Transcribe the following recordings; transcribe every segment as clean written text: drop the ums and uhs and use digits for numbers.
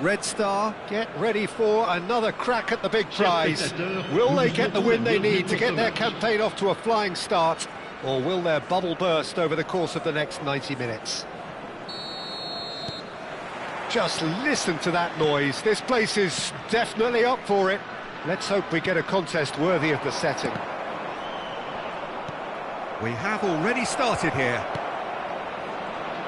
Red Star get ready for another crack at the big prize. Will they get the win they need to get their campaign off to a flying start, or will their bubble burst over the course of the next 90 minutes? Just listen to that noise. This place is definitely up for it. Let's hope we get a contest worthy of the setting. We have already started here.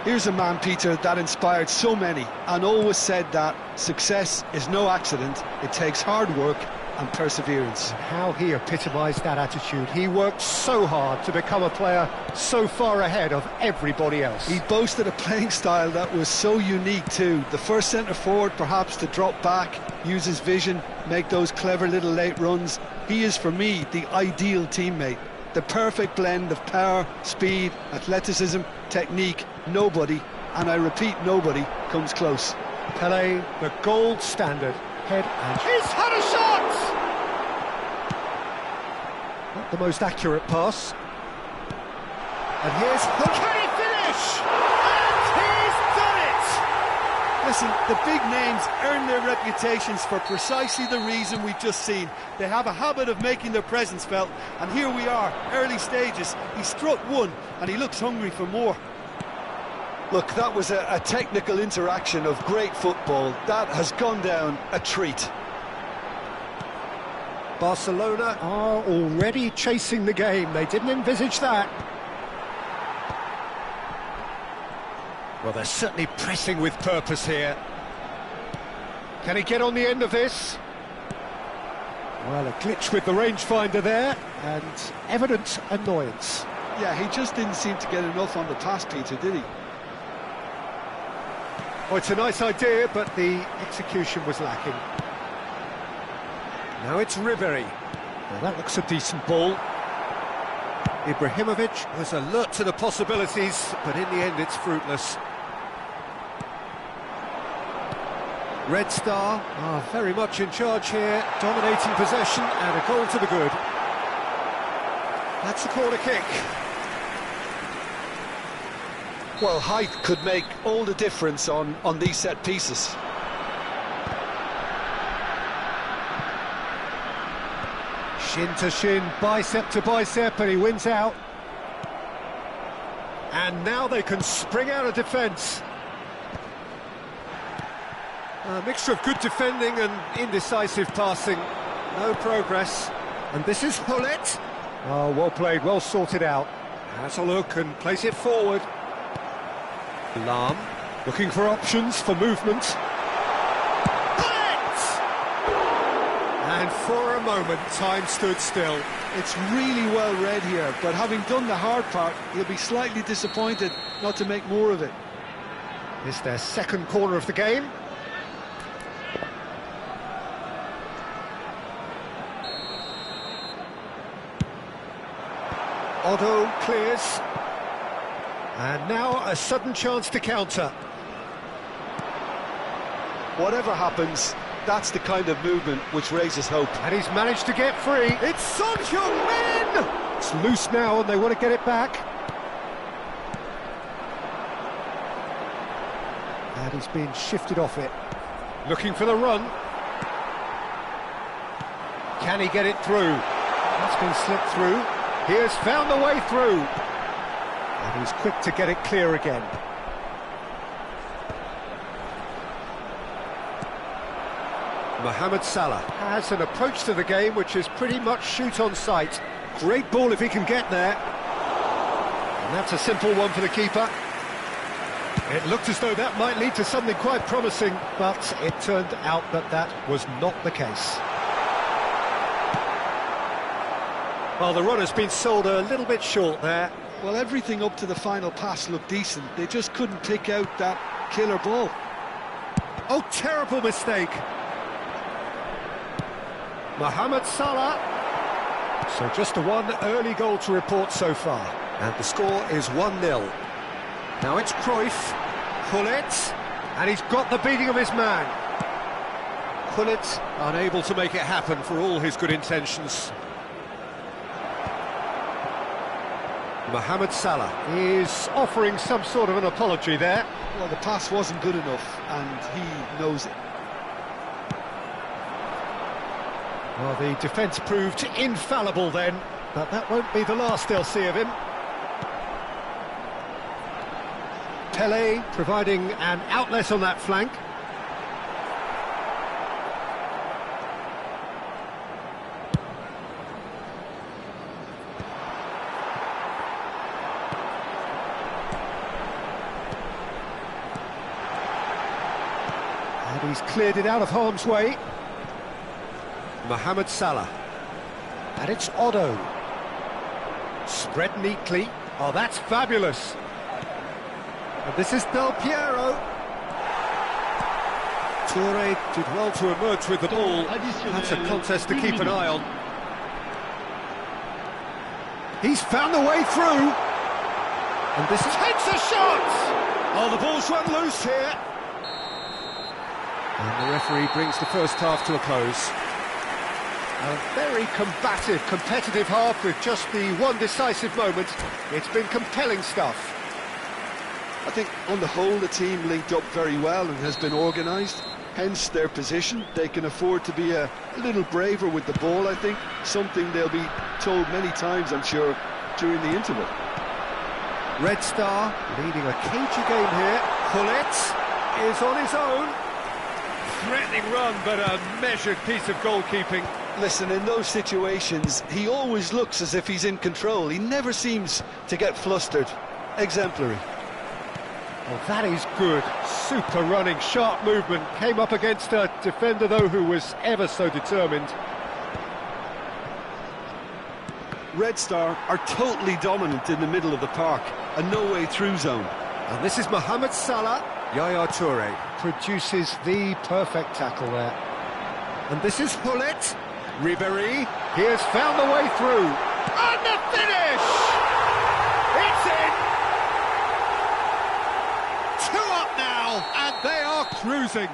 Here's a man, Peter, that inspired so many and always said that success is no accident. It takes hard work and perseverance. How he epitomised that attitude. He worked so hard to become a player so far ahead of everybody else. He boasted a playing style that was so unique too. The first centre-forward perhaps to drop back, use his vision, make those clever little late runs. He is, for me, the ideal teammate. The perfect blend of power, speed, athleticism, technique. Nobody, and I repeat nobody, comes close. Pelé, the gold standard. Head and... He's had a shot! Not the most accurate pass. And here's... Can he finish? And he's done it! Listen, the big names earn their reputations for precisely the reason we've just seen. They have a habit of making their presence felt, and here we are, early stages. He struck one, and he looks hungry for more. Look, that was a technical interaction of great football. That has gone down a treat. Barcelona are already chasing the game. They didn't envisage that. Well, they're certainly pressing with purpose here. Can he get on the end of this? Well, a glitch with the rangefinder there, and evident annoyance. Yeah, he just didn't seem to get enough on the pass, Peter, did he? Oh, it's a nice idea, but the execution was lacking. Now it's Ribery. Well, that looks a decent ball. Ibrahimovic was alert to the possibilities, but in the end it's fruitless. Red Star are very much in charge here, dominating possession and a goal to the good. That's a corner kick. Well, height could make all the difference on these set pieces. Shin to shin, bicep to bicep, and he wins out. And now they can spring out of defence. A mixture of good defending and indecisive passing. No progress. And this is Hullet. Oh, well played, well sorted out. Has a look and plays it forward. Lam, looking for options for movement. Hullet! And for a moment, time stood still. It's really well read here, but having done the hard part, he'll be slightly disappointed not to make more of it. It's their second corner of the game. Otto clears. And now a sudden chance to counter. Whatever happens, that's the kind of movement which raises hope. And he's managed to get free. It's Son Heung-min! It's loose now and they want to get it back. And he's being shifted off it. Looking for the run. Can he get it through? That's been slipped through. He has found the way through. And he's quick to get it clear again. Mohamed Salah has an approach to the game which is pretty much shoot on sight. Great ball if he can get there. And that's a simple one for the keeper. It looked as though that might lead to something quite promising, but it turned out that that was not the case. Well, the run has been sold a little bit short there. Well, everything up to the final pass looked decent. They just couldn't pick out that killer ball. Oh, terrible mistake. Mohamed Salah. So just the one early goal to report so far. And the score is 1-0. Now it's Cruyff. Hullet. And he's got the beating of his man. Hullet unable to make it happen for all his good intentions. Mohamed Salah is offering some sort of an apology there. Well, the pass wasn't good enough, and he knows it. Well, the defence proved infallible then, but that won't be the last they'll see of him. Pele providing an outlet on that flank. And he's cleared it out of harm's way. Mohamed Salah. And it's Otto. Spread neatly. Oh, that's fabulous. And this is Del Piero. Toure did well to emerge with the ball. That's a contest to keep an eye on. He's found the way through. And this takes a shot! Oh, the ball's run loose here. And the referee brings the first half to a close. A very combative, competitive half with just the one decisive moment. It's been compelling stuff. I think on the whole the team linked up very well and has been organised, hence their position. They can afford to be a little braver with the ball, I think, something they'll be told many times, I'm sure, during the interval. Red Star leading a cagey game here. Gullit is on his own. Threatening run, but a measured piece of goalkeeping. Listen, in those situations, he always looks as if he's in control. He never seems to get flustered. Exemplary. Well, that is good. Super running, sharp movement. Came up against a defender, though, who was ever so determined. Red Star are totally dominant in the middle of the park. A no-way-through zone. And this is Mohamed Salah. Yaya Toure produces the perfect tackle there. And this is Gullit. Ribéry, he has found the way through. And the finish! It's in! 2 up now, and they are cruising.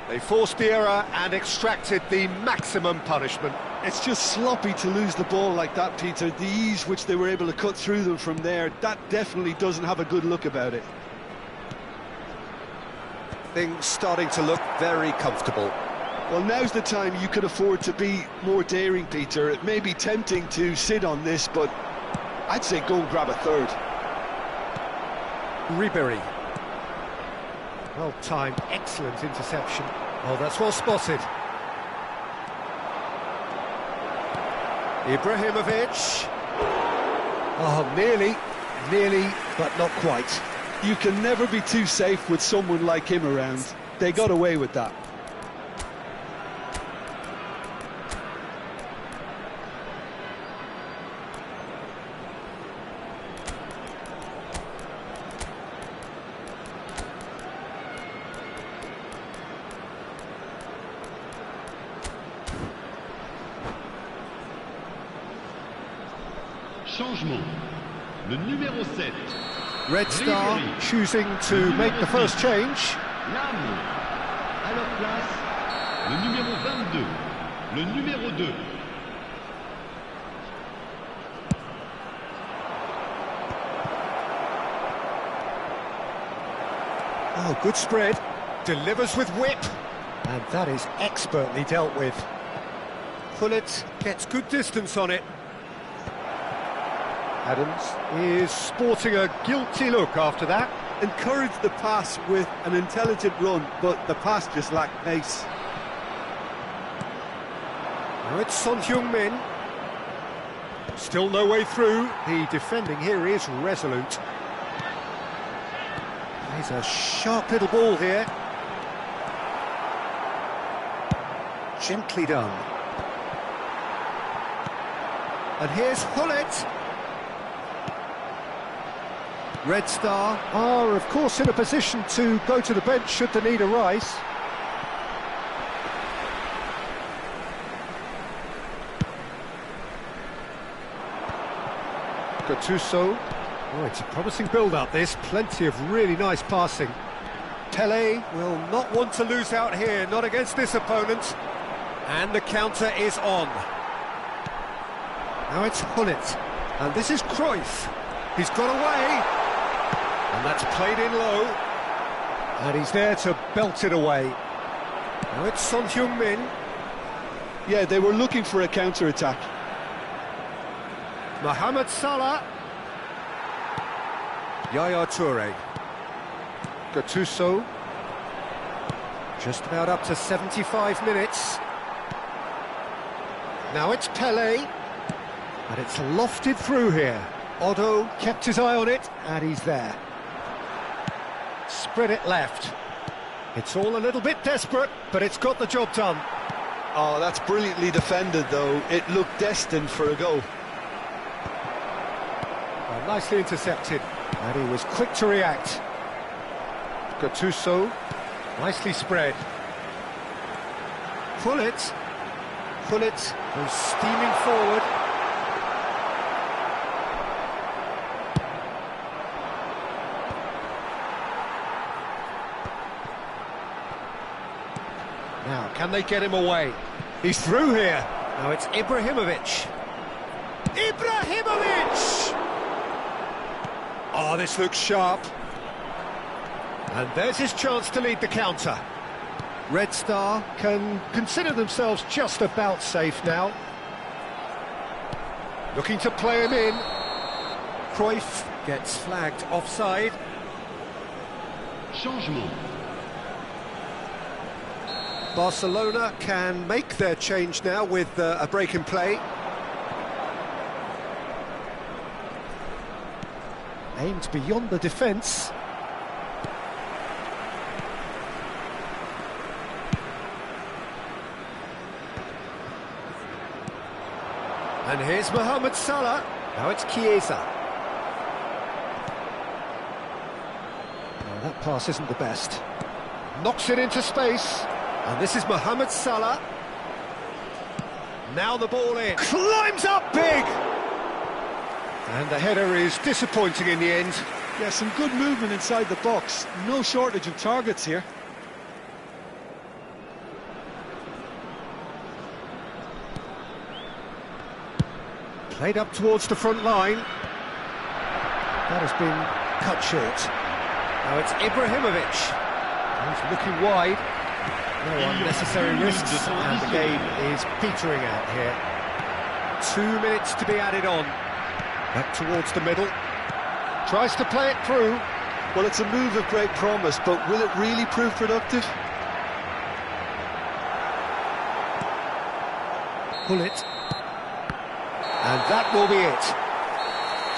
They forced the error and extracted the maximum punishment. It's just sloppy to lose the ball like that, Peter. The ease which they were able to cut through them from there, that definitely doesn't have a good look about it. Things starting to look very comfortable. Well, now's the time you could afford to be more daring, Peter. It may be tempting to sit on this, but I'd say go and grab a third. Ribéry. Well timed, excellent interception. Oh, that's well spotted. Ibrahimovic. Oh, nearly, but not quite. You can never be too safe with someone like him around. They got away with that. Changement. Le numéro 7. Red Star choosing to make the first change. L'âme. À leur place, le numéro 22. Le numéro 2. Oh, good spread. Delivers with whip. And that is expertly dealt with. Gullit gets good distance on it. Adams is sporting a guilty look after that. Encouraged the pass with an intelligent run, but the pass just lacked pace. Now it's Son Heung-min. Still no way through. The defending here is resolute. Plays a sharp little ball here. Gently done. And here's Gullit. Red Star are, of course, in a position to go to the bench should the need arise. Gattuso. Oh, it's a promising build-up, this. Plenty of really nice passing. Pele will not want to lose out here, not against this opponent. And the counter is on. Now it's Gullit. And this is Cruyff. He's got away. And that's played in low. And he's there to belt it away. Now it's Son Heung-min. Yeah, they were looking for a counter-attack. Mohamed Salah. Yaya Toure. Gattuso. Just about up to 75 minutes. Now it's Pele. And it's lofted through here. Otto kept his eye on it, and he's there. Spread it left. It's all a little bit desperate, but it's got the job done. Oh, that's brilliantly defended, though. It looked destined for a goal. Well, nicely intercepted, and he was quick to react. Gattuso, nicely spread. Gullit goes steaming forward. Now, can they get him away? He's through here. Now it's Ibrahimovic. Ibrahimovic! Oh, this looks sharp. And there's his chance to lead the counter. Red Star can consider themselves just about safe now. Looking to play him in. Cruyff gets flagged offside. Changement. Barcelona can make their change now with a break in play. Aimed beyond the defence. And here's Mohamed Salah. Now it's Chiesa. Oh, that pass isn't the best. Knocks it into space. And this is Mohamed Salah. Now the ball in. Climbs up big! And the header is disappointing in the end. Yeah, some good movement inside the box. No shortage of targets here. Played up towards the front line. That has been cut short. Now it's Ibrahimovic. He's looking wide. No unnecessary risks, and the game is petering out here. 2 minutes to be added on. Back towards the middle. Tries to play it through. Well, it's a move of great promise, but will it really prove productive? Gullit. And that will be it.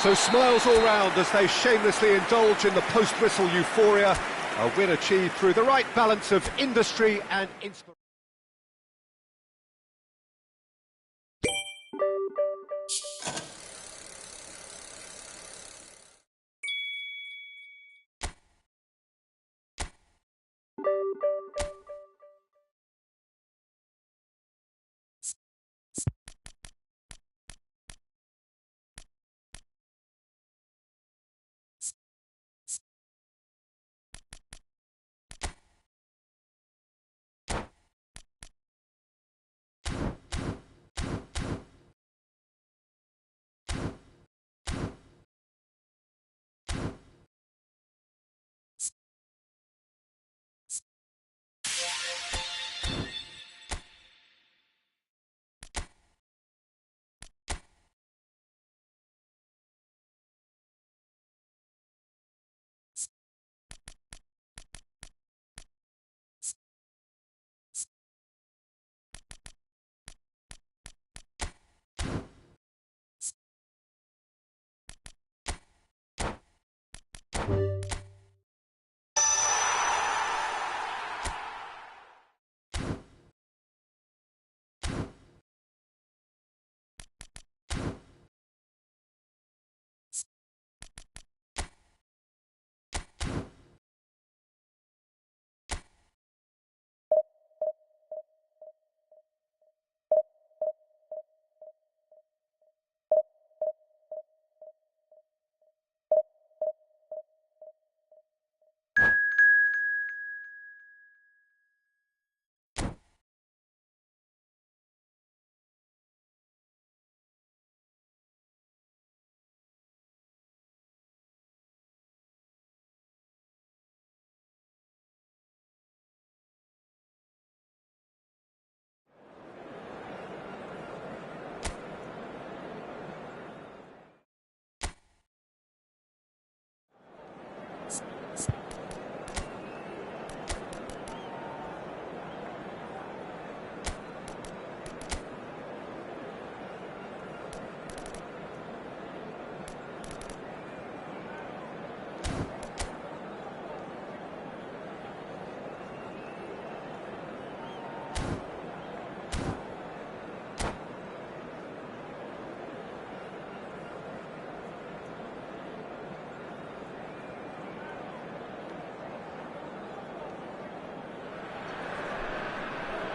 So smiles all round as they shamelessly indulge in the post-whistle euphoria. A win achieved through the right balance of industry and inspiration.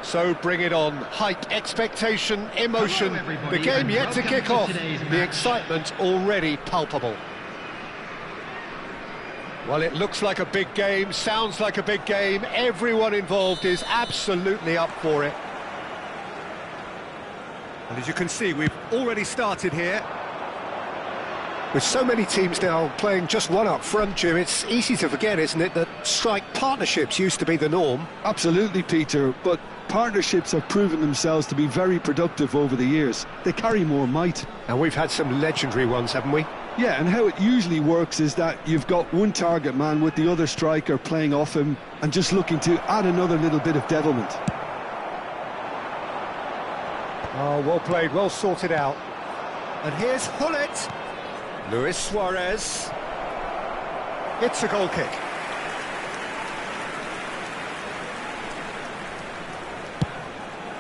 So bring it on. Hype, expectation, emotion. Hello, The game and yet to welcome kick to off. today's The match. excitement already palpable. Well, it looks like a big game, sounds like a big game. Everyone involved is absolutely up for it. And as you can see, we've already started here. With so many teams now playing just one up front, Jim, it's easy to forget, isn't it, that strike partnerships used to be the norm. Absolutely, Peter, but partnerships have proven themselves to be very productive over the years. They carry more might. And we've had some legendary ones, haven't we? Yeah, and how it usually works is that you've got one target man with the other striker playing off him and just looking to add another little bit of devilment. Oh, well played, well sorted out. And here's Hullet. Luis Suarez. It's a goal kick.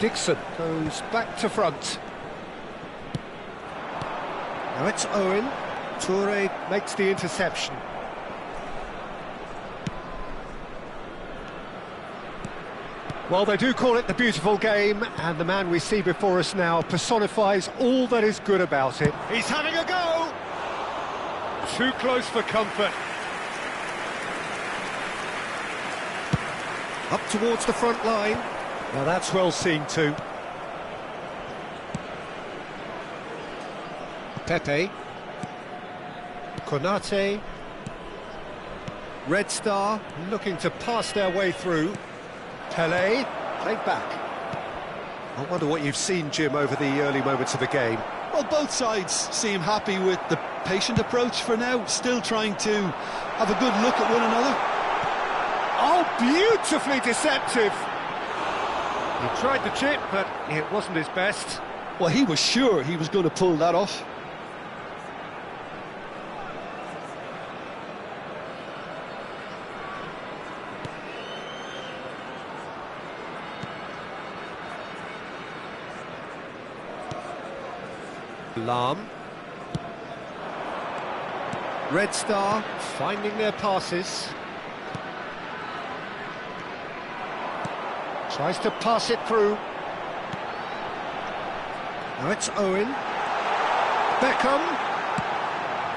Dixon goes back to front. Now it's Owen. Toure makes the interception. Well, they do call it the beautiful game, and the man we see before us now personifies all that is good about it. He's having a go! Too close for comfort. Up towards the front line. Now that's well seen too. Pepe. Konate. Red Star looking to pass their way through. Pelé, played back. I wonder what you've seen, Jim, over the early moments of the game. Well, both sides seem happy with the patient approach for now, still trying to have a good look at one another. Oh, beautifully deceptive. He tried the chip, but it wasn't his best. Well, he was sure he was going to pull that off. Lam. Red Star finding their passes. Tries to pass it through. Now it's Owen. Beckham.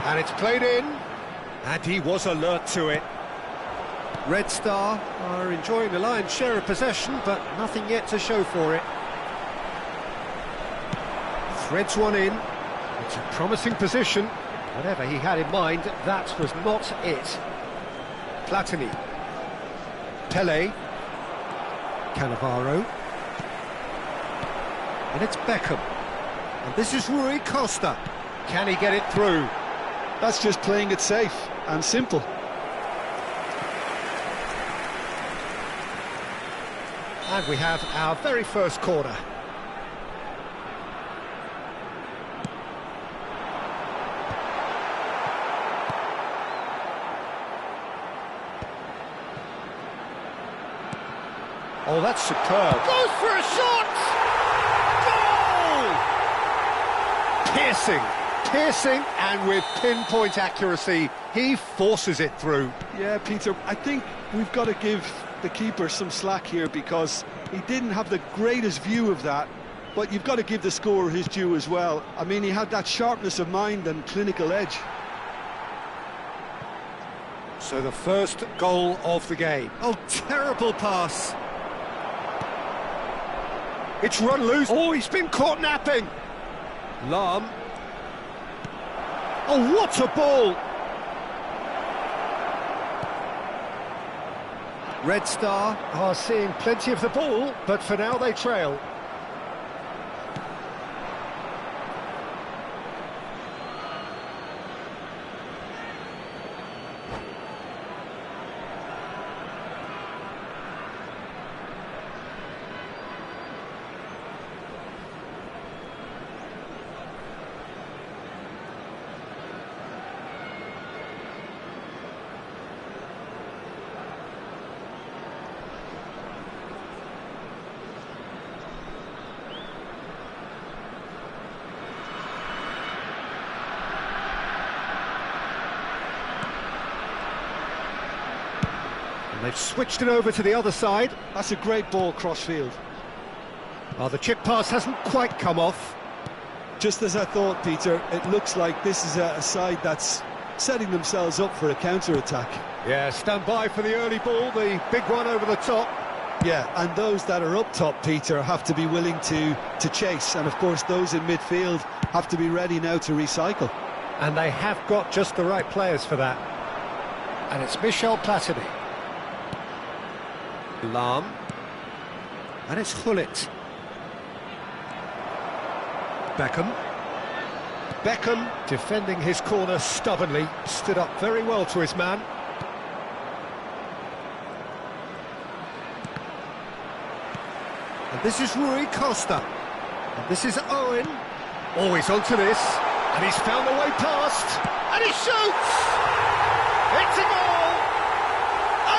And it's played in. And he was alert to it. Red Star are enjoying the lion's share of possession, but nothing yet to show for it. Threads one in. It's a promising position. Whatever he had in mind, that was not it. Platini. Pelé. Cannavaro. And it's Beckham. And this is Rui Costa. Can he get it through? That's just playing it safe and simple. And we have our very first corner. Oh, that's superb. Goes for a shot! Goal! Piercing, and with pinpoint accuracy, he forces it through. Yeah, Peter, I think we've got to give the keeper some slack here because he didn't have the greatest view of that, but you've got to give the scorer his due as well. I mean, he had that sharpness of mind and clinical edge. So the first goal of the game. Oh, terrible pass. It's run loose. Oh, he's been caught napping. Lam. Oh, what a ball! Red Star are seeing plenty of the ball, but for now they trail. They've switched it over to the other side. That's a great ball cross-field. Oh, the chip pass hasn't quite come off. Just as I thought, Peter, it looks like this is a side that's setting themselves up for a counter-attack. Yeah, stand by for the early ball, the big one over the top. Yeah, and those that are up top, Peter, have to be willing to chase. And, of course, those in midfield have to be ready now to recycle. And they have got just the right players for that. And it's Michel Platini. Lahm. And it's Gullit. Beckham, defending his corner stubbornly, stood up very well to his man. And this is Rui Costa. And this is Owen. Always onto this. And he's found a way past. And he shoots! It's a goal!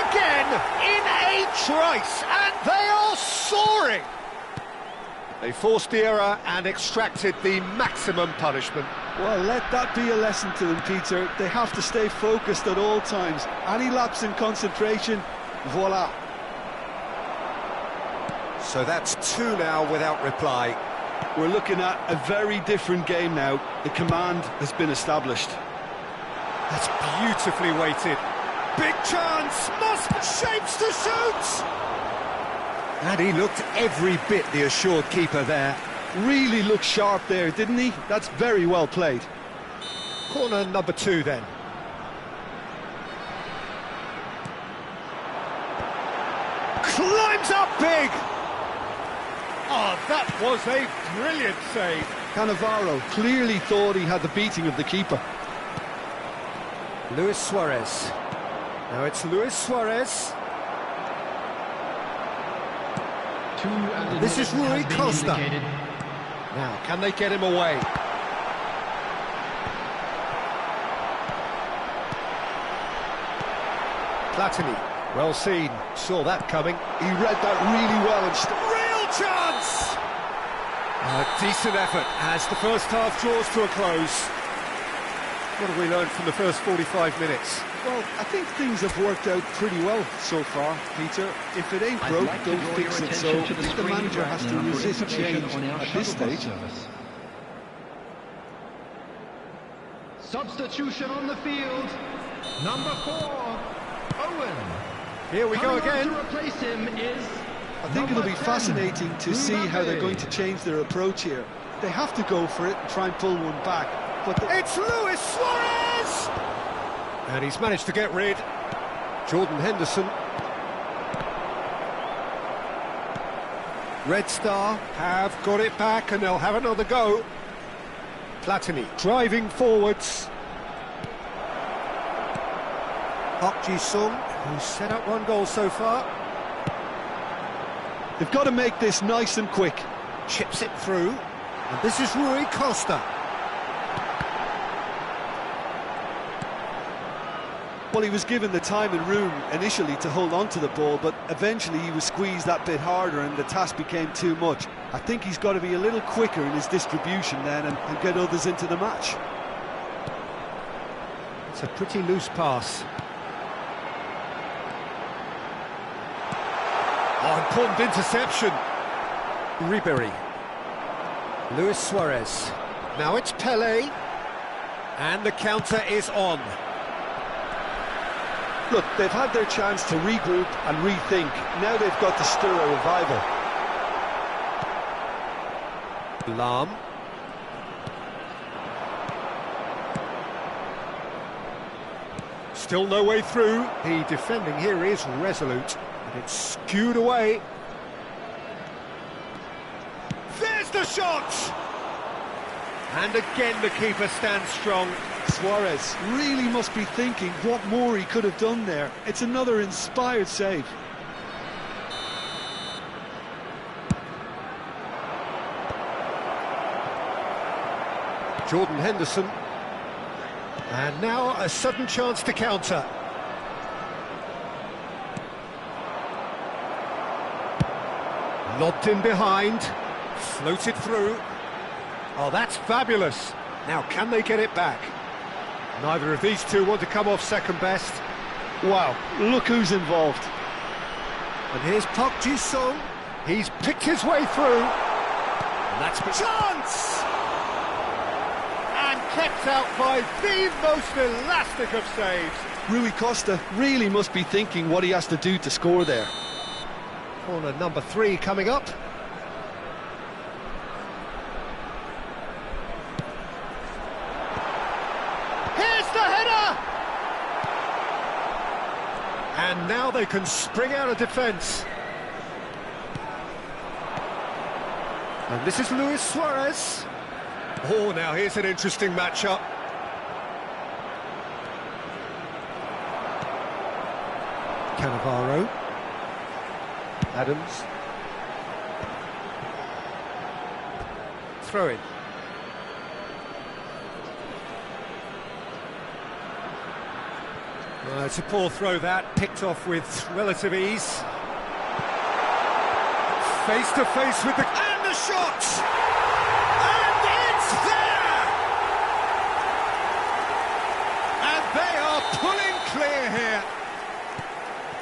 Again, in a trice. And they are soaring! They forced the error and extracted the maximum punishment. Well, let that be a lesson to them, Peter. They have to stay focused at all times. Any lapse in concentration, voila. So that's 2 now without reply. We're looking at a very different game now. The command has been established. That's beautifully weighted. Big chance! Must shapes to shoot! And he looked every bit the assured keeper there. Really looked sharp there, didn't he? That's very well played. Corner number 2 then. Climbs up big! Oh, that was a brilliant save. Cannavaro clearly thought he had the beating of the keeper. Luis Suarez. Now it's Luis Suarez. This is Rui Costa. Now, can they get him away? Platini, well seen, saw that coming. He read that really well and real chance! A decent effort as the first half draws to a close. What have we learned from the first 45 minutes? Well, I think things have worked out pretty well so far, Peter. If it ain't broke, don't fix it, so I think the manager has to resist change at this stage. Substitution on the field, number 4, Owen. Here we go again. To replace him is I think it'll be fascinating to see how they're going to change their approach here. They have to go for it and try and pull one back. But it's Luis Suarez! And he's managed to get rid. Jordan Henderson. Red Star have got it back and they'll have another go. Platini driving forwards. Park Ji-sung, who's set up 1 goal so far. They've got to make this nice and quick. Chips it through. And this is Rui Costa. Well, he was given the time and room initially to hold on to the ball, but eventually he was squeezed that bit harder and the task became too much. I think he's got to be a little quicker in his distribution then and get others into the match. It's a pretty loose pass. Oh, important interception. Ribery. Luis Suarez. Now it's Pelé. And the counter is on. Look, they've had their chance to regroup and rethink. Now they've got to stir a revival. Lahm. Still no way through. The defending here is resolute. And it's skewed away. There's the shot! And again the keeper stands strong. Suarez really must be thinking what more he could have done there. It's another inspired save. Jordan Henderson. And now a sudden chance to counter. Lobbed in behind. Floated through. Oh, that's fabulous. Now, can they get it back? Neither of these two want to come off second best. Wow, look who's involved. And here's Park Ji-sung. He's picked his way through. And that's been... Chance! And kept out by the most elastic of saves. Rui Costa really must be thinking what he has to do to score there. Corner number 3 coming up. Here's the header! And now they can spring out of defence. And this is Luis Suarez. Oh, now here's an interesting matchup. Cannavaro. Adams. Throw in. It's a poor throw that, picked off with relative ease. Face to face with the... And the shot! And it's there! And they are pulling clear here.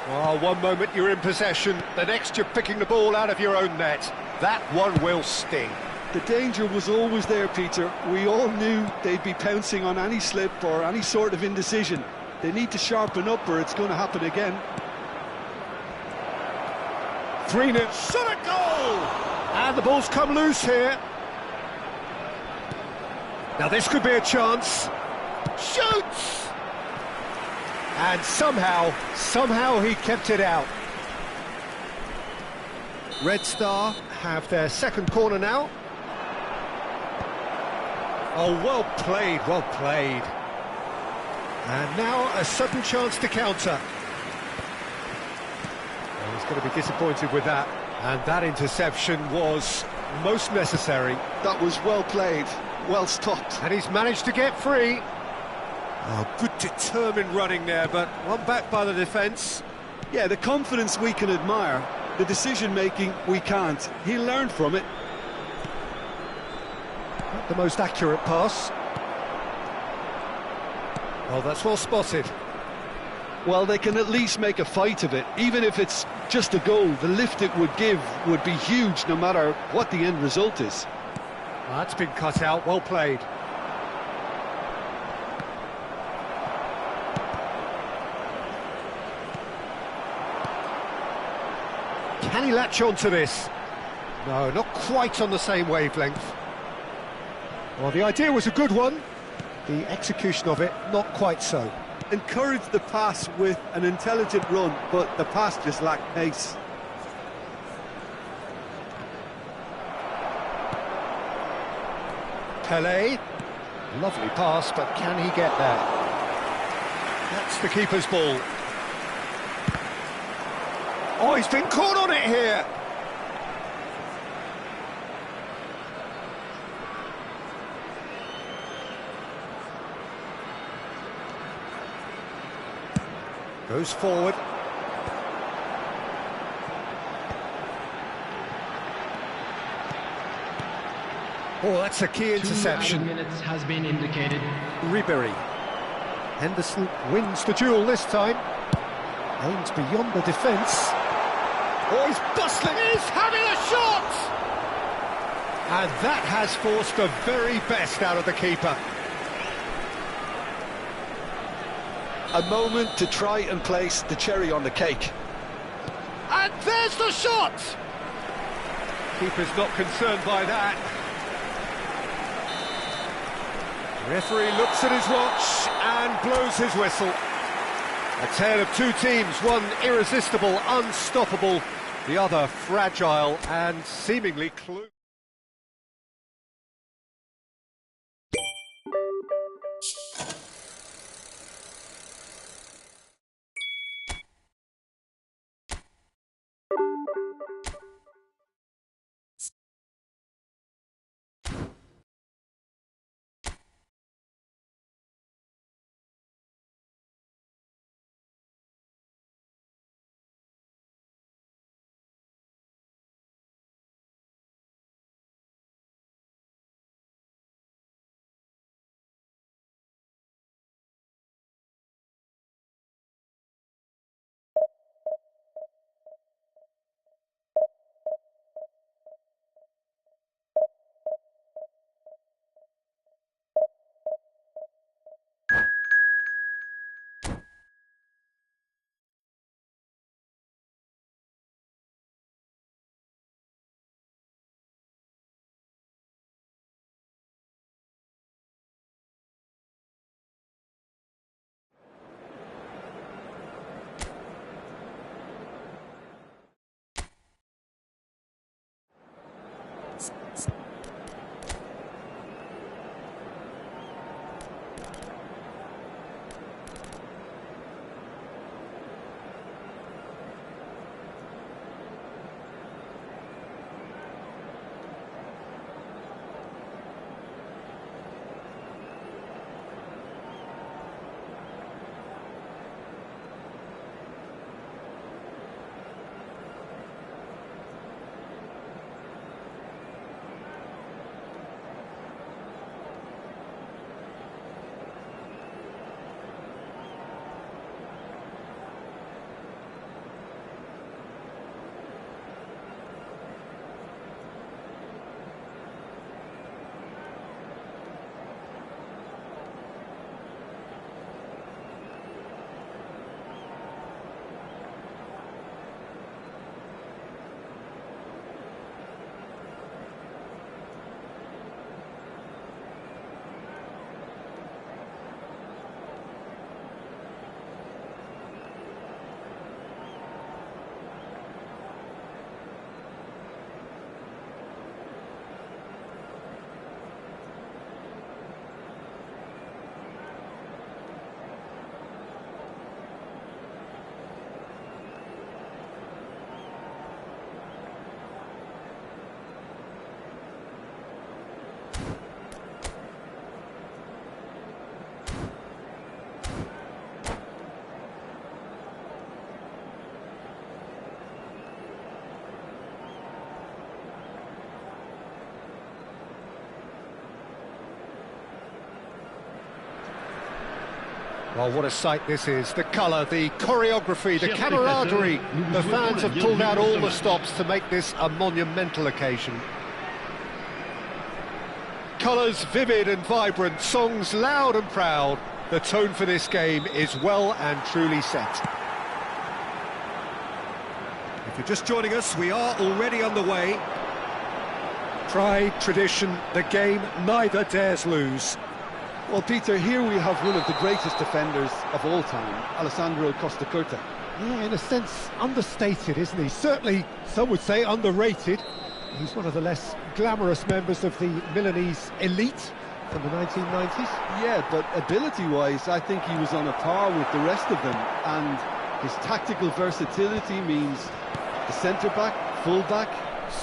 Oh, one moment you're in possession, the next you're picking the ball out of your own net. That one will sting. The danger was always there, Peter. We all knew they'd be pouncing on any slip or any sort of indecision. They need to sharpen up or it's going to happen again. 3-0. Shot a goal! And the ball's come loose here. Now this could be a chance. Shoots! And somehow he kept it out. Red Star have their second corner now. Oh, well played, well played. And now a sudden chance to counter. Well, he's going to be disappointed with that. And that interception was most necessary. That was well played, well stopped. And he's managed to get free. Oh, good determined running there, but one back by the defence. Yeah, the confidence we can admire, the decision-making we can't. He learned from it. Not the most accurate pass. Oh, that's well spotted. Well, they can at least make a fight of it. Even if it's just a goal, the lift it would give would be huge no matter what the end result is. Well, that's been cut out, well played. Can he latch on to this? No, not quite on the same wavelength. Well, the idea was a good one. The execution of it, not quite so. Encouraged the pass with an intelligent run, but the pass just lacked pace. Pelé. Lovely pass, but can he get there? That's the keeper's ball. Oh, he's been caught on it here. Goes forward. Oh, that's a key interception. 2 minutes has been indicated. Ribery. Henderson wins the duel this time. Aims beyond the defence. Oh, he's bustling. He's having a shot! And that has forced the very best out of the keeper. A moment to try and place the cherry on the cake. And there's the shot! Keeper's not concerned by that. Referee looks at his watch and blows his whistle. A tale of two teams, one irresistible, unstoppable, the other fragile and seemingly clueless. Well, what a sight this is. The colour, the choreography, the camaraderie. The fans have pulled out all the stops to make this a monumental occasion. Colours vivid and vibrant, songs loud and proud. The tone for this game is well and truly set. If you're just joining us, we are already underway. Pride, tradition, the game neither dares lose. Well, Peter, here we have one of the greatest defenders of all time, Alessandro Costa Curta. Yeah, in a sense, understated, isn't he? Certainly, some would say underrated. He's one of the less glamorous members of the Milanese elite from the 1990s. Yeah, but ability-wise, I think he was on a par with the rest of them, and his tactical versatility means the centre-back, full-back,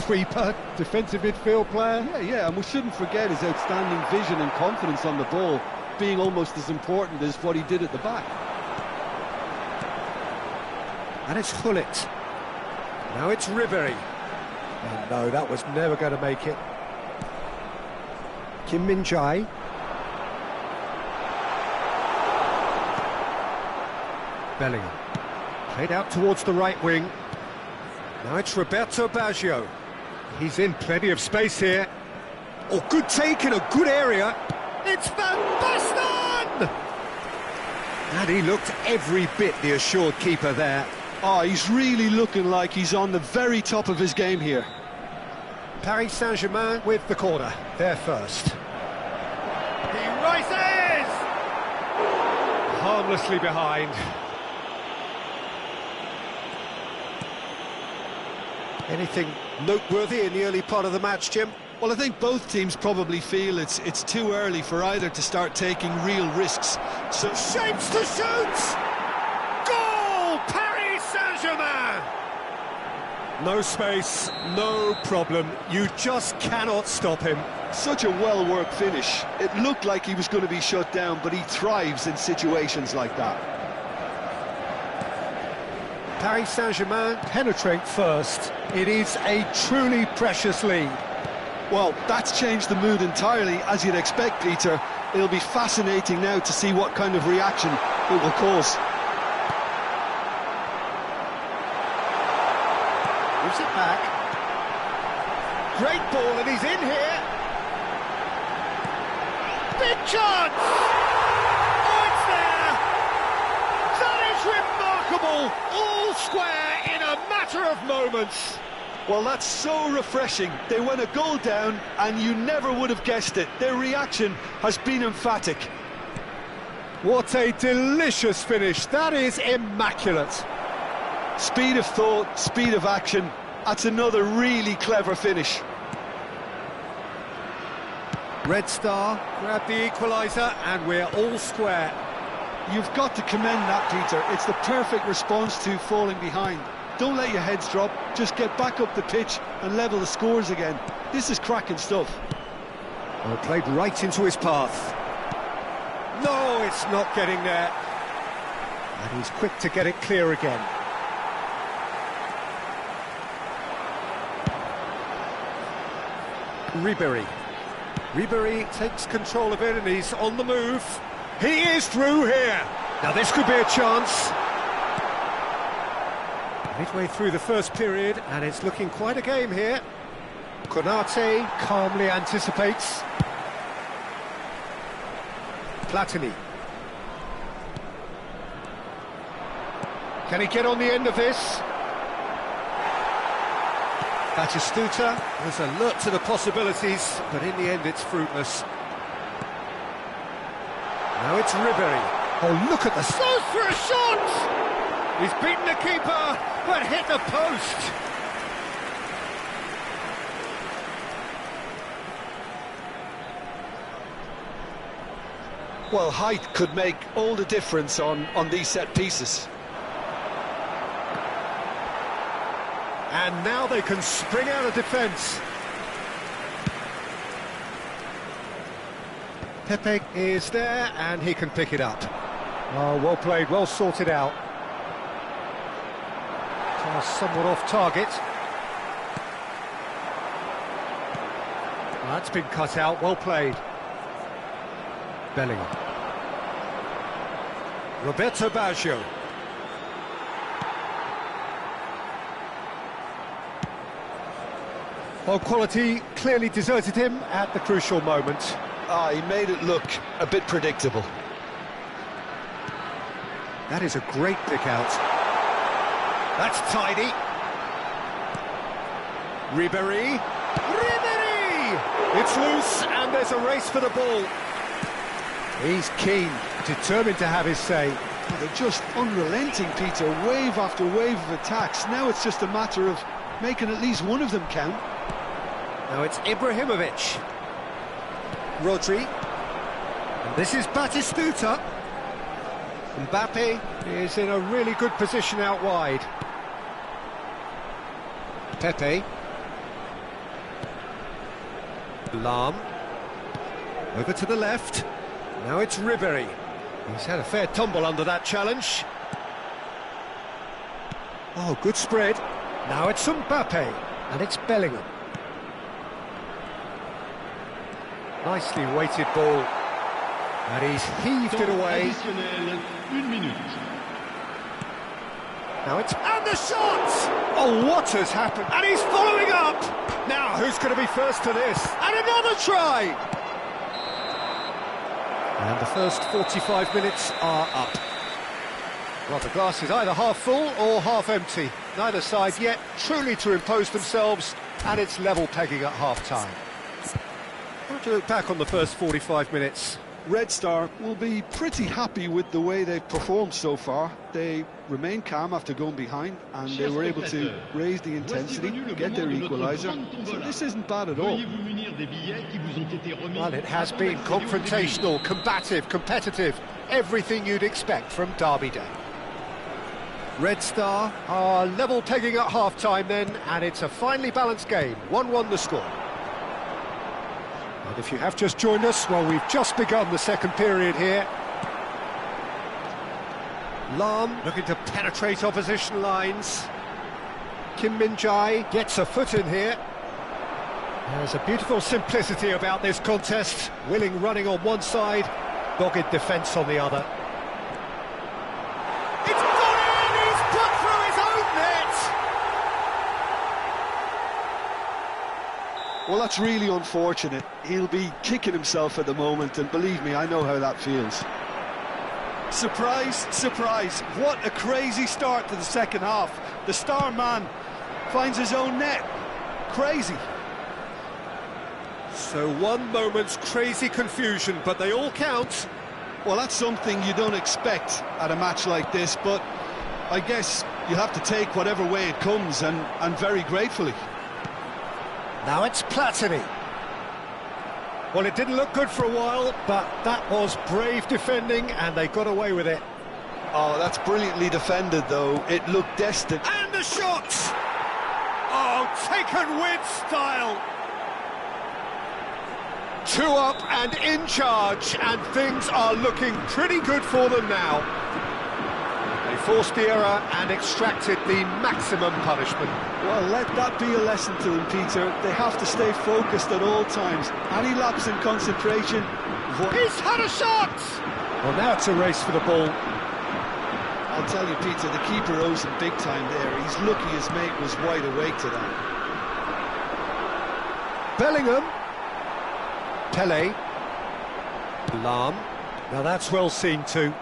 Sweeper, defensive midfield player. Yeah, and we shouldn't forget his outstanding vision and confidence on the ball, being almost as important as what he did at the back. And it's Hullet. Now it's Ribery. And no, that was never going to make it. Kim Min-jae. Bellingham. Played out towards the right wing. Now it's Roberto Baggio. He's in plenty of space here. Oh, good take in a good area. It's Van Basten! And he looked every bit the assured keeper there. Oh, he's really looking like he's on the very top of his game here. Paris Saint-Germain with the corner. They're first. He rises! Harmlessly behind. Anything noteworthy in the early part of the match, Jim? Well, I think both teams probably feel it's too early for either to start taking real risks. So shapes to shoot! Goal! Paris Saint-Germain! No space, no problem. You just cannot stop him. Such a well-worked finish. It looked like he was going to be shut down, but he thrives in situations like that. Paris Saint-Germain penetrate first. It is a truly precious lead. Well, that's changed the mood entirely, as you'd expect, Peter. It'll be fascinating now to see what kind of reaction it will cause. Gives it back. Great ball, and he's in here. Big chance! Oh, it's there! That is remarkable! All square in a matter of moments. Well, that's so refreshing. They went a goal down, and you never would have guessed it. Their reaction has been emphatic. What a delicious finish. That is immaculate. Speed of thought, speed of action. That's another really clever finish. Red Star grabbed the equaliser, and we're all square. You've got to commend that, Peter. It's the perfect response to falling behind. Don't let your heads drop, just get back up the pitch and level the scores again. This is cracking stuff. Well, played right into his path. No, it's not getting there. And he's quick to get it clear again. Ribery. Ribery takes control of it and he's on the move. He is through here. Now this could be a chance. Midway through the first period, and it's looking quite a game here. Konate calmly anticipates. Platini. Can he get on the end of this? Batistuta was alert to the possibilities, but in the end it's fruitless. Now it's Ribery. Oh, look at the... Goes for a shot! He's beaten the keeper, but hit the post. Well, height could make all the difference on these set pieces. And now they can spring out of defence. Pepe is there, and he can pick it up. Oh, well played, well sorted out. Somewhat off target. Well, that's been cut out, well played. Bellingham. Roberto Baggio. Well, quality clearly deserted him at the crucial moment. He made it look a bit predictable. That is a great pick out. That's tidy. Ribéry. It's loose and there's a race for the ball. He's keen, determined to have his say. They're just unrelenting, Peter. Wave after wave of attacks. Now it's just a matter of making at least one of them count. Now it's Ibrahimovic. Rodri. And this is Batistuta. Mbappe is in a really good position out wide. Pepe. Lahm. Over to the left. Now it's Ribéry. He's had a fair tumble under that challenge. Oh, good spread. Now it's Mbappe. And it's Bellingham. Nicely weighted ball. And he's heaved it away. Now it's... And the shot! Oh, what has happened? And he's following up! Now, who's going to be first to this? And another try! And the first 45 minutes are up. Well, the glass is either half full or half empty. Neither side yet truly to impose themselves, and it's level pegging at half-time. How do you look back on the first 45 minutes? Red Star will be pretty happy with the way they've performed so far. They remain calm after going behind, and they were able to raise the intensity, get their equaliser. So this isn't bad at all. Well, it has been confrontational, combative, competitive, everything you'd expect from Derby Day. Red Star are level pegging at half-time then, and it's a finely balanced game. 1-1 the score. And if you have just joined us, well, we've just begun the second period here. Lahm looking to penetrate opposition lines. Kim Min-jae gets a foot in here. There's a beautiful simplicity about this contest. Willing running on one side, dogged defence on the other. It's gone in! He's put through his own net! Well, that's really unfortunate. He'll be kicking himself at the moment, and believe me, I know how that feels. Surprise, surprise. What a crazy start to the second half. The star man finds his own net. Crazy. So one moment's crazy confusion, but they all count. Well, that's something you don't expect at a match like this, but I guess you have to take whatever way it comes, and very gratefully. Now it's Platini. Well, it didn't look good for a while, but that was brave defending, and they got away with it. Oh, that's brilliantly defended, though. It looked destined. And the shot! Oh, taken with style! 2 up and in charge, and things are looking pretty good for them now. They forced the error and extracted the maximum punishment. Well, let that be a lesson to them, Peter. They have to stay focused at all times. Any lapse in concentration... He's had a shot! Well, now it's a race for the ball. I'll tell you, Peter, the keeper owes him big time there. He's lucky his mate was wide awake to that. Bellingham. Pele. Lahm. Now that's well seen too.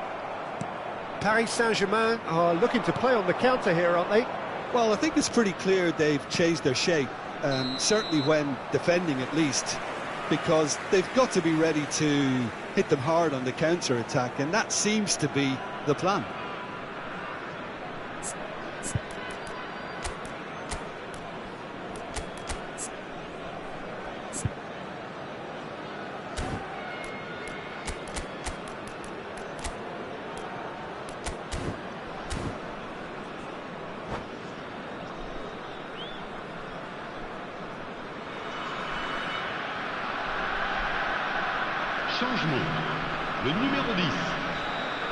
Paris Saint-Germain are looking to play on the counter here, aren't they? Well, I think it's pretty clear they've changed their shape, certainly when defending at least, because they've got to be ready to hit them hard on the counter-attack, and that seems to be the plan. Le numéro 10.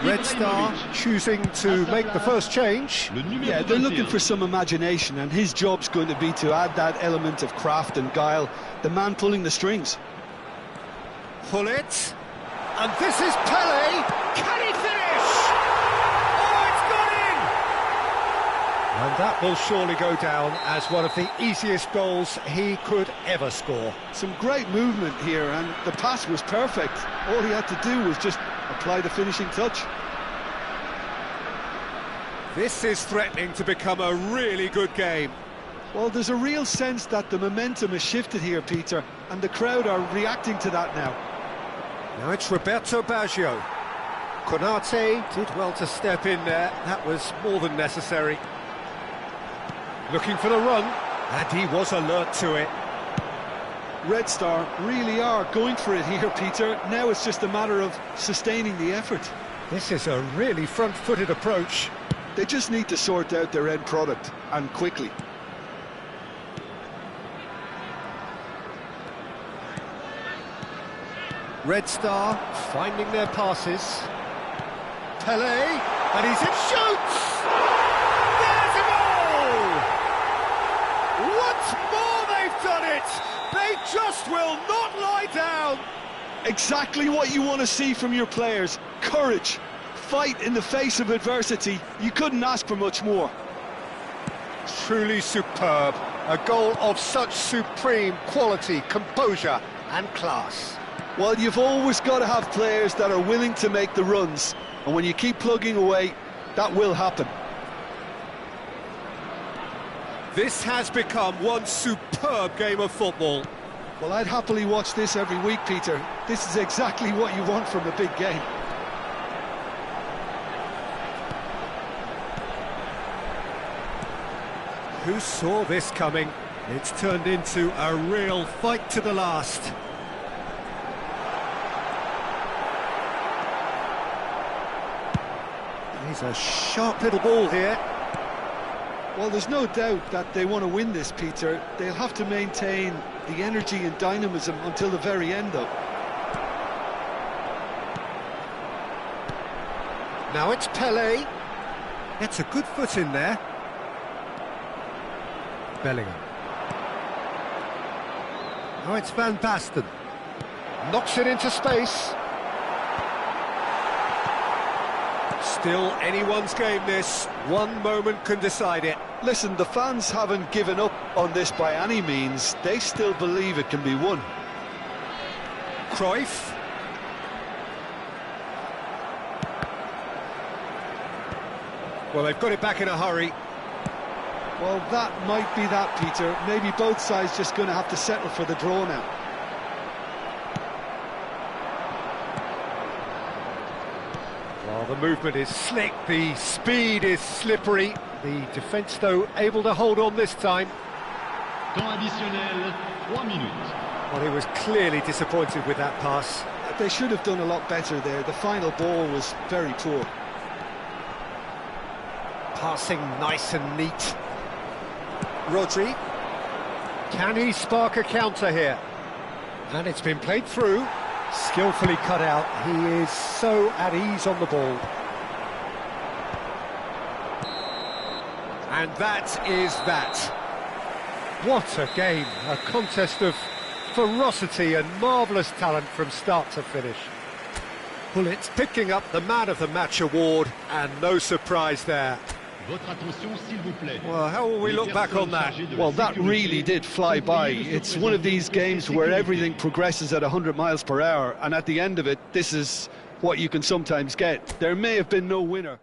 Red Star choosing to make the first change. Yeah, they're looking for some imagination, and his job's going to be to add that element of craft and guile, the man pulling the strings. Pull it, and this is Pele. Can he finish? that will surely go down as one of the easiest goals he could ever score. Some great movement here, and the pass was perfect. All he had to do was just apply the finishing touch. This is threatening to become a really good game. Well, there's a real sense that the momentum has shifted here, Peter, and the crowd are reacting to that now. Now it's Roberto Baggio. Konate did well to step in there. That was more than necessary. Looking for the run, and he was alert to it. Red Star really are going for it here, Peter. Now it's just a matter of sustaining the effort. This is a really front-footed approach. They just need to sort out their end product, and quickly. Red Star finding their passes. Pele, and he's in, shoots! There's a goal! Once more they've done it! They just will not lie down! Exactly what you want to see from your players. Courage, fight in the face of adversity. You couldn't ask for much more. Truly superb. A goal of such supreme quality, composure and class. Well, you've always got to have players that are willing to make the runs. And when you keep plugging away, that will happen. This has become one superb game of football. Well, I'd happily watch this every week, Peter. This is exactly what you want from a big game. Who saw this coming? It's turned into a real fight to the last. He's a sharp little ball here. Well, there's no doubt that they want to win this, Peter. They'll have to maintain the energy and dynamism until the very end, though. Now it's Pele. Gets a good foot in there. Bellingham. Now it's Van Basten. Knocks it into space. Still anyone's game, this. One moment can decide it. Listen, the fans haven't given up on this by any means. They still believe it can be won. Cruyff. Well, they've got it back in a hurry. Well, that might be that, Peter. Maybe both sides just going to have to settle for the draw now. Well, the movement is slick, the speed is slippery. The defence, though, able to hold on this time. Temps additionnel, 3 minutes. Well, he was clearly disappointed with that pass. They should have done a lot better there. The final ball was very poor. Passing nice and neat. Rodri. Can he spark a counter here? And it's been played through. Skillfully cut out. He is so at ease on the ball. And that is that. What a game. A contest of ferocity and marvellous talent from start to finish. Bullets picking up the Man of the Match award, and no surprise there. Votre attention, s'il vous plaît. Well, how will we look back on that? Well, that really did fly by. It's one of these games where everything progresses at 100 miles per hour, and at the end of it, this is what you can sometimes get. There may have been no winner.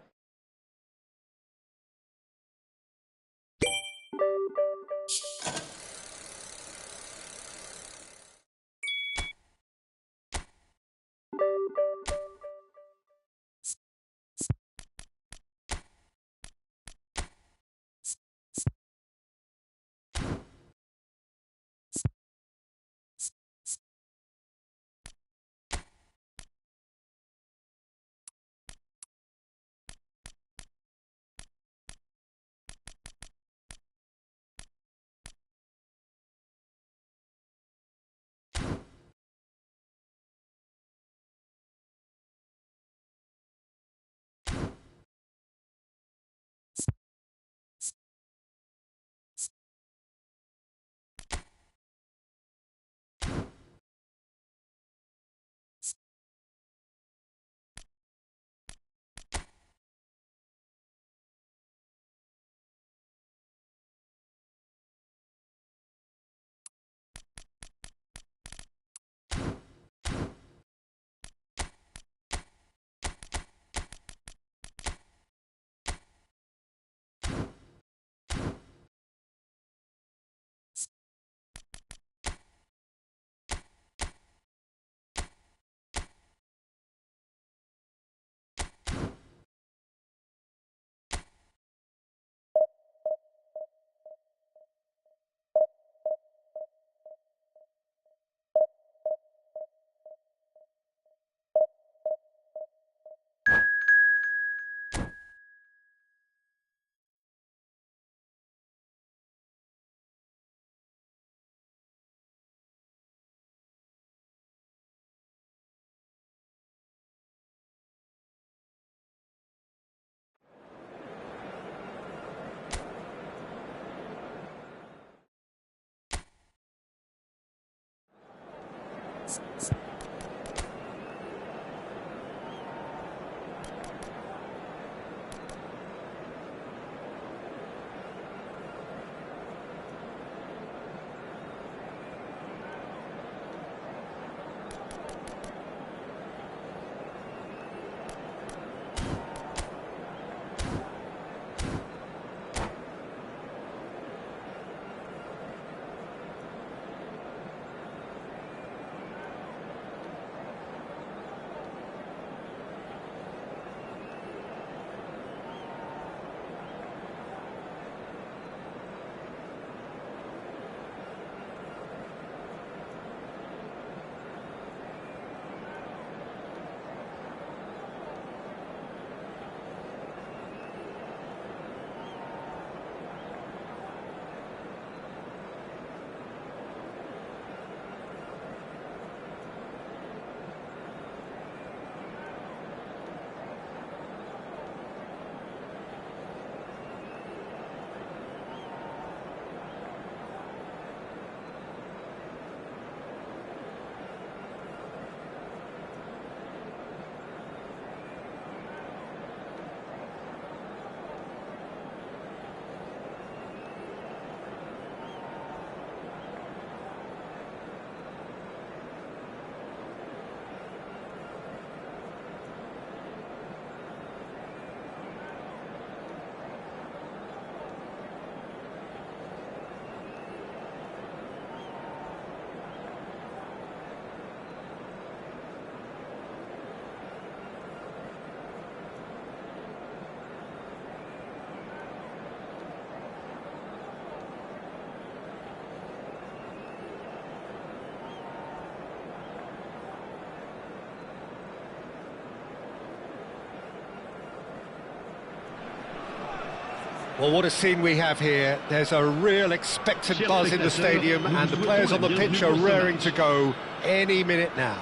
Well, what a scene we have here. There's a real expectant buzz in the stadium, and the players on the pitch are raring to go any minute now.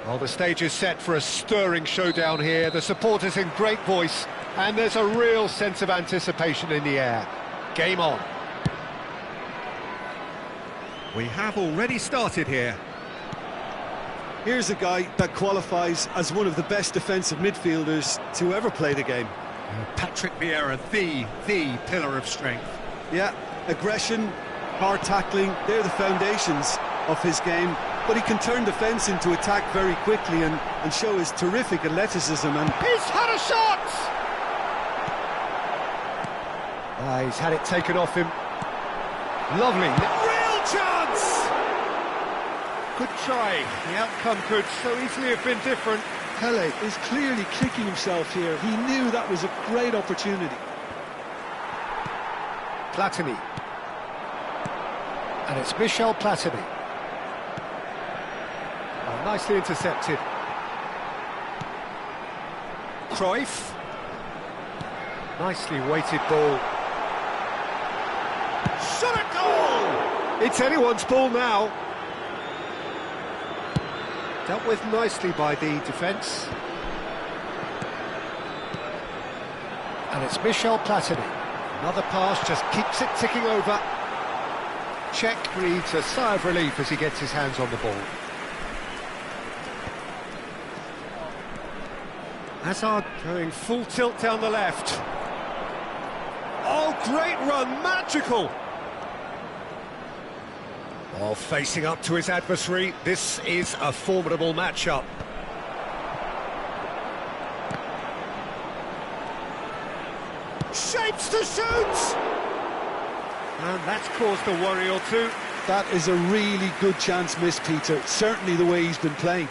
Well, the stage is set for a stirring showdown here. The supporters in great voice, and there's a real sense of anticipation in the air. Game on. We have already started here. Here's a guy that qualifies as one of the best defensive midfielders to ever play the game. Patrick Vieira, the pillar of strength. Yeah, aggression, hard tackling, they're the foundations of his game. But he can turn defence into attack very quickly and show his terrific athleticism. And he's had a shot! He's had it taken off him. Lovely. Real chance! Good try. The outcome could so easily have been different. Pele is clearly kicking himself here. He knew that was a great opportunity. Platini. And it's Michel Platini. Oh, nicely intercepted. Cruyff. Nicely weighted ball. Shot at goal! It's anyone's ball now. Dealt with nicely by the defence. And it's Michel Platini. Another pass just keeps it ticking over. Czech breathes a sigh of relief as he gets his hands on the ball. Hazard going full tilt down the left. Oh, great run, magical! While facing up to his adversary, this is a formidable matchup. Shapes to shoot! And that's caused a worry or two. That is a really good chance missed, Peter. Certainly the way he's been playing.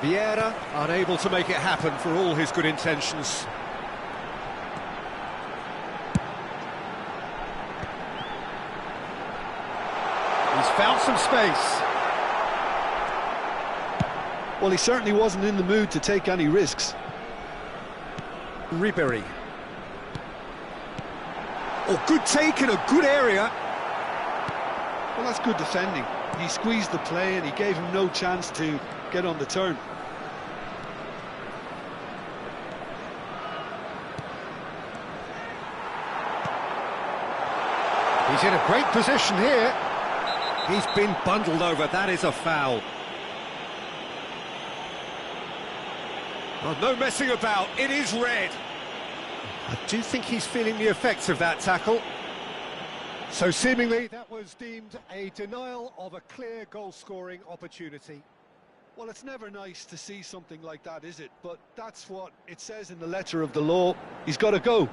Vieira unable to make it happen for all his good intentions. He's found some space. Well, he certainly wasn't in the mood to take any risks. Ribery. Oh, good take in a good area. Well, that's good defending. He squeezed the play and he gave him no chance to get on the turn. He's in a great position here. He's been bundled over. That is a foul. Oh, no messing about. It is red. I do think he's feeling the effects of that tackle. So seemingly that was deemed a denial of a clear goal-scoring opportunity. Well, it's never nice to see something like that, is it? But that's what it says in the letter of the law. He's got to go.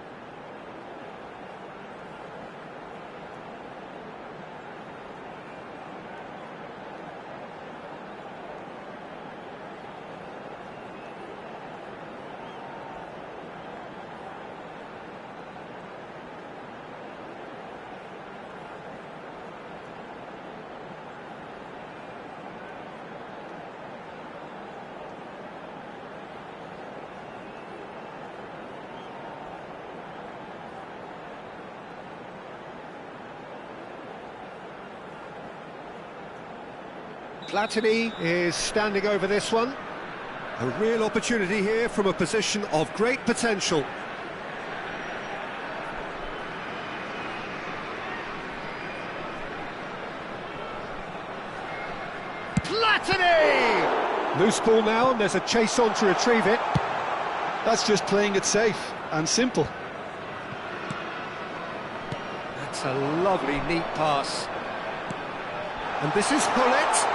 Platini is standing over this one. A real opportunity here from a position of great potential. Platini! Loose ball now, and there's a chase on to retrieve it. That's just playing it safe and simple. That's a lovely, neat pass. And this is Hullet.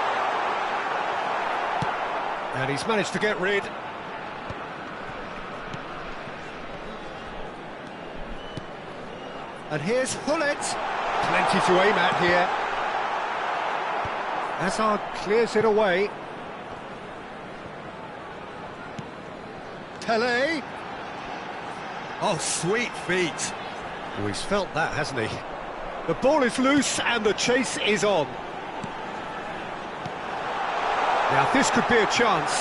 And he's managed to get rid. And here's Hullet. Plenty to aim at here. Hazard clears it away. Pele. Oh, sweet feet. Oh, he's felt that, hasn't he? The ball is loose and the chase is on. Now, this could be a chance.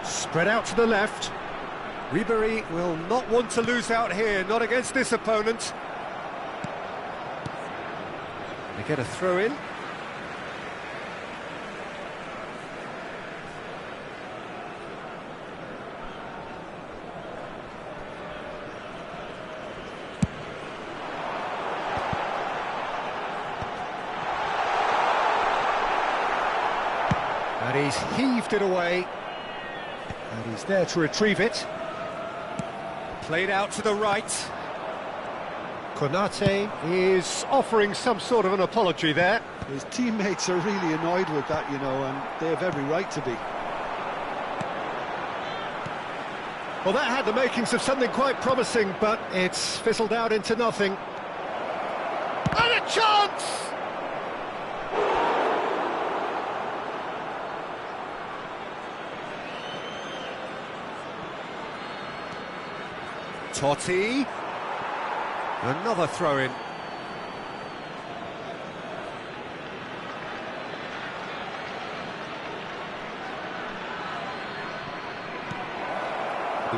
Spread out to the left. Ribery will not want to lose out here, not against this opponent. They get a throw in. And he's heaved it away. And he's there to retrieve it. Played out to the right. Konate is offering some sort of an apology there. His teammates are really annoyed with that, you know, and they have every right to be. Well, that had the makings of something quite promising, but it's fizzled out into nothing. And a chance! Totti. Another throw-in.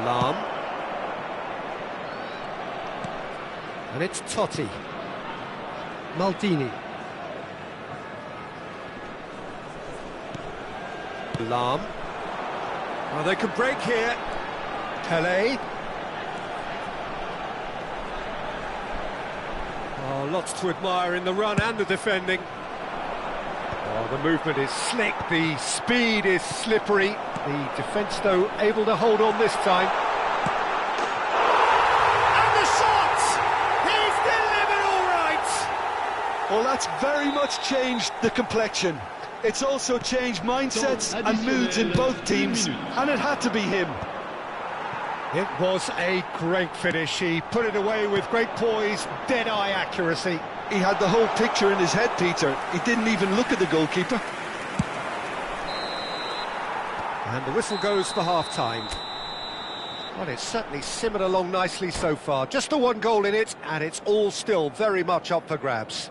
Lam. And it's Totti. Maldini. Lam. Oh, they can break here. Pele. Oh, lots to admire in the run and the defending. Oh, the movement is slick, the speed is slippery. The defence, though, able to hold on this time. And the shot! He's delivered all right! Well, that's very much changed the complexion. It's also changed mindsets and moods in both teams, and it had to be him. It was a great finish. He put it away with great poise, dead-eye accuracy. He had the whole picture in his head, Peter. He didn't even look at the goalkeeper. And the whistle goes for half-time. Well, it's certainly simmered along nicely so far. Just the one goal in it, and it's all still very much up for grabs.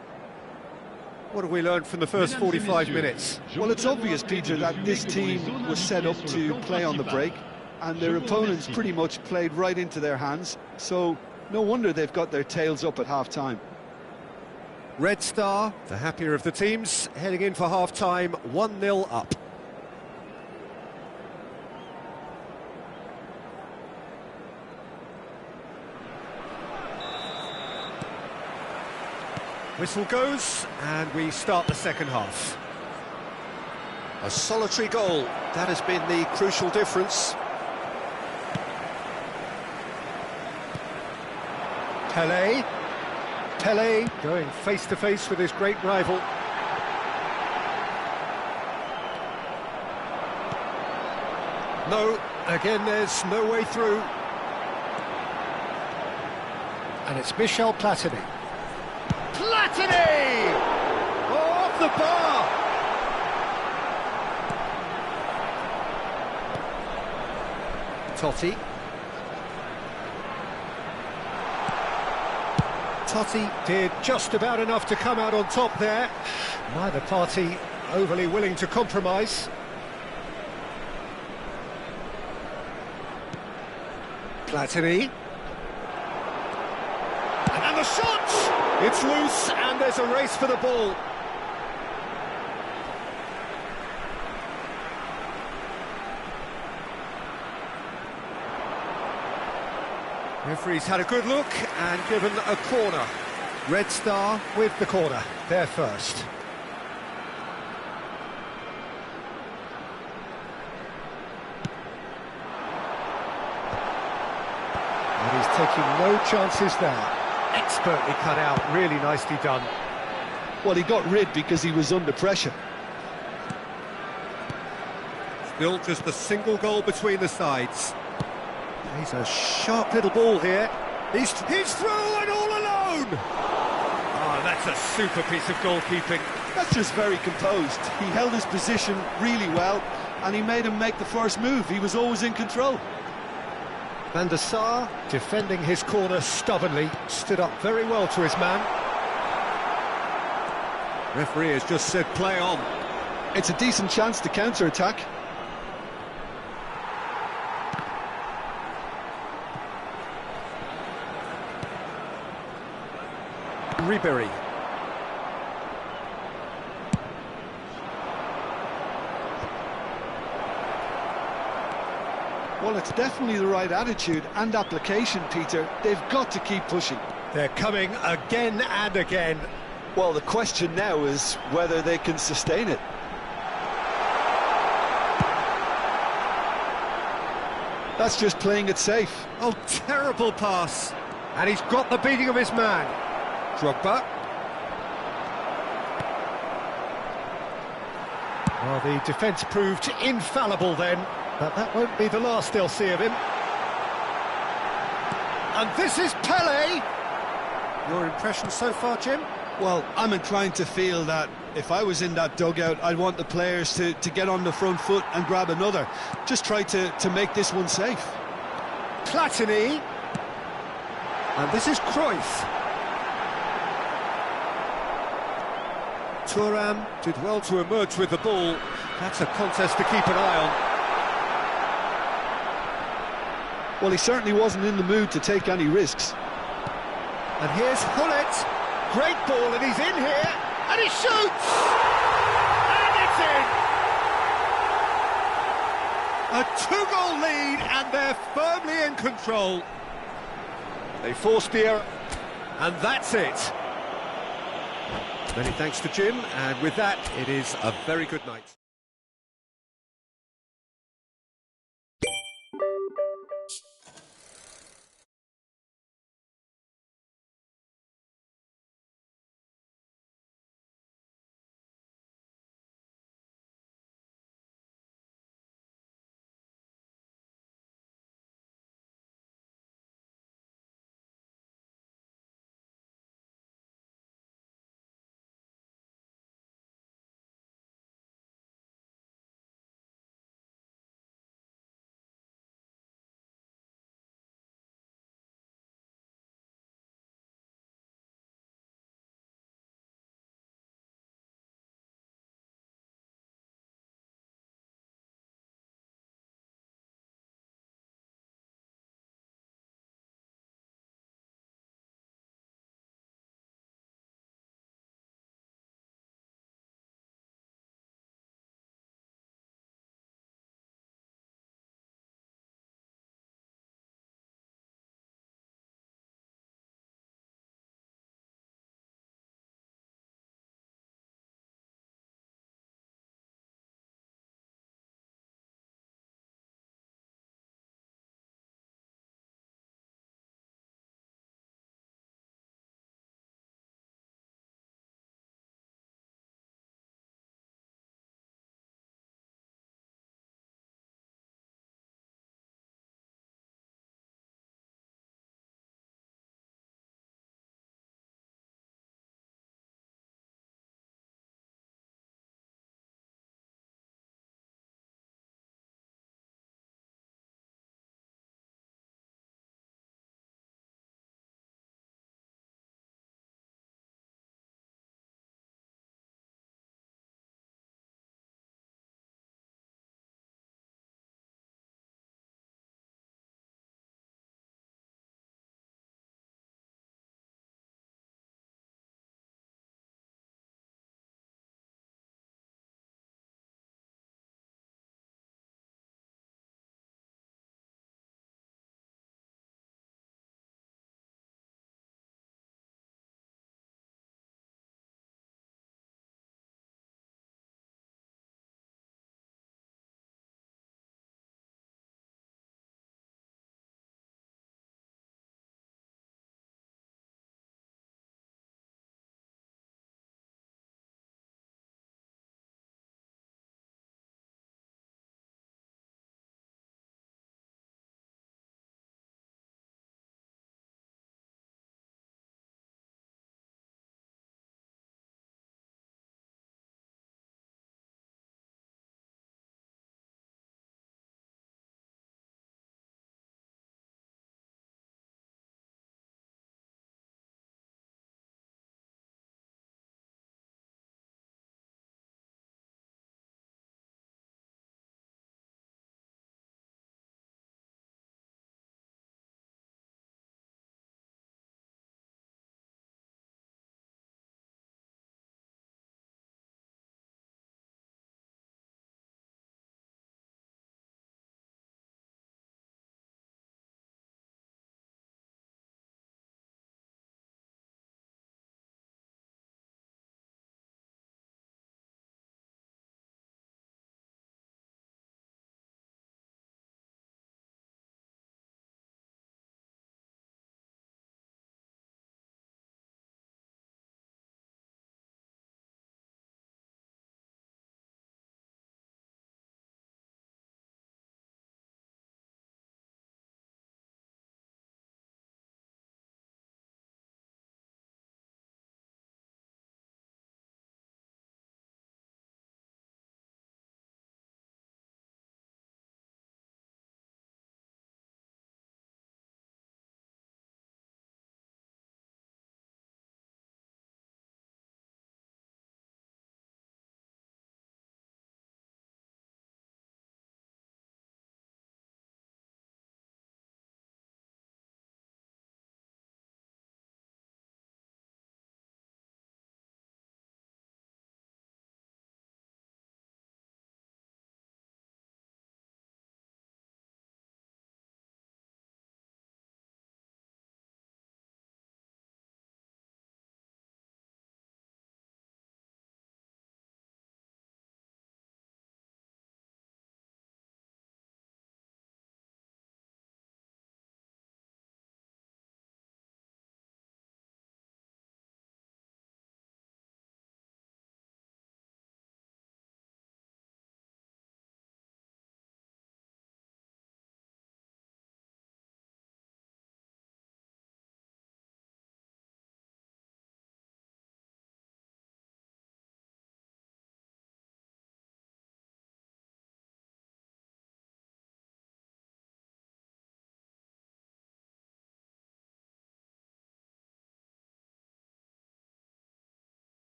What have we learned from the first 45 minutes? Well, it's obvious, Peter, that this team was set up to play on the break, and their opponents pretty much played right into their hands, so no wonder they've got their tails up at half-time. Red Star, the happier of the teams, heading in for half-time, 1-0 up. Whistle goes, and we start the second half. A solitary goal, that has been the crucial difference. Pele going face-to-face with his great rival. No, again there's no way through. And it's Michel Platini. Platini! Oh, off the bar! Totti did just about enough to come out on top there. Neither party overly willing to compromise. Platini. And the shot! It's loose, and there's a race for the ball. Referee's had a good look and given a corner. Red Star with the corner, they're first. And he's taking no chances there. Expertly cut out, really nicely done. Well, he got rid because he was under pressure. Still just a single goal between the sides. He's a sharp little ball here. He's through and all alone! Oh, that's a super piece of goalkeeping. That's just very composed. He held his position really well, and he made him make the first move. He was always in control. Van der Sar, defending his corner stubbornly, stood up very well to his man. Referee has just said play on. It's a decent chance to counter-attack. Ribery. Well, it's definitely the right attitude and application, Peter. They've got to keep pushing. They're coming again and again. Well, the question now is whether they can sustain it. That's just playing it safe. Oh, terrible pass. And he's got the beating of his man. Drogba. Well, the defence proved infallible then, but that won't be the last they'll see of him. And this is Pele. Your impression so far, Jim? Well, I'm inclined to feel that if I was in that dugout, I'd want the players to get on the front foot and grab another. Just try to make this one safe. Platini. And this is Cruyff. Thuram did well to emerge with the ball. That's a contest to keep an eye on. Well, he certainly wasn't in the mood to take any risks. And here's Hullet. Great ball, and he's in here. And he shoots! And it's in! A two-goal lead, and they're firmly in control. They forced the error, and that's it. Many thanks to Jim, and with that, it is a very good night.